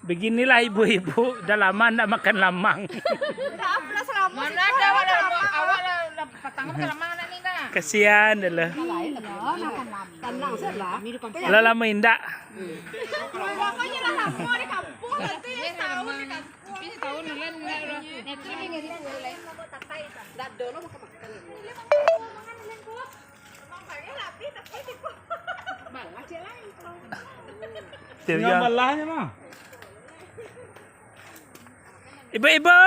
Beginilah ibu-ibu, udah lama nggak makan lamang. Mana ada awak patang kelamaan ini dah. Kesian dah. Lah lama indak. Pokoknya lah lama di kampung nanti tahun di kampung. Ini tahun lain netri ini ngiri boleh. Dak dono mau kemakan. Tinggal balahnya mah. Ibu-ibu.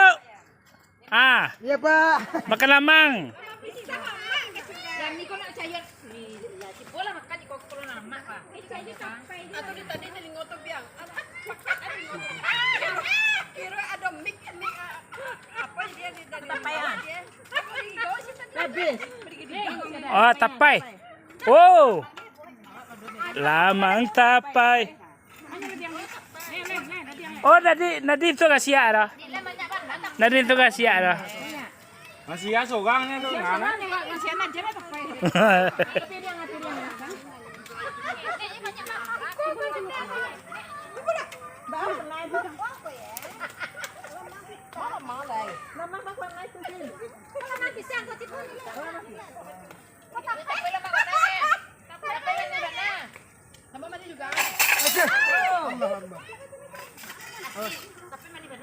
Ah, Iya, Pak. makan lamang. Dan ni kau nak cayat ni si bola makan kau kalau nama pak. Atau di tadi jadi ngotot biang. Kira ada mic apa dia di tadi. Tapayan. Apa di go sih tadi? Habis. Oh, tapai. Oh. Lamang tapai. Oh, nadi itu kasih ada. Nadi itu kasih ada. Masih ya sogangnya tuh. Mana ni masih anak je tak payah. Tapi dia ngati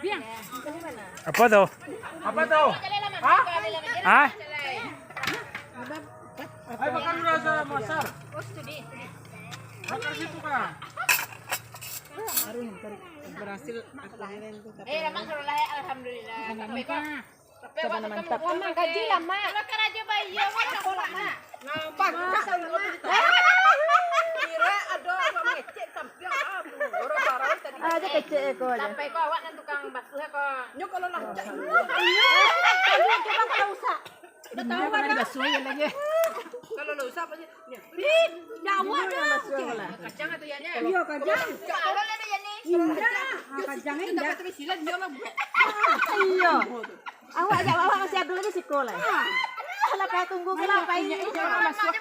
dia. Apa tuh? Apa tuh? Ah? Ayo makan dulu rasa masar. Makan situ kan. Lamang kalau lah alhamdulillah. Tapi kok Coba mantap. Lama gaji lama. makan aja bayi ya apa lama. Nampak. Kira ada apa ngecek sampai apa. Orang barang tadi. Aja kecil eko aja. Sampai kau awak dan tukang basuh kau. Nyok kalau nak cek. Coba kalau usah. Udah tahu kan? Basuh lagi. Kalau lo usah apa sih? Nyawa dah. Kacang atau ya nya? Iya kajang. Kalau ada ya nih. Indah. Kajang Kita indah. dapat sila dia mah buat. Iya. Awak masih ada lagi sekolah. Kalau kayak tunggu kenapa ini?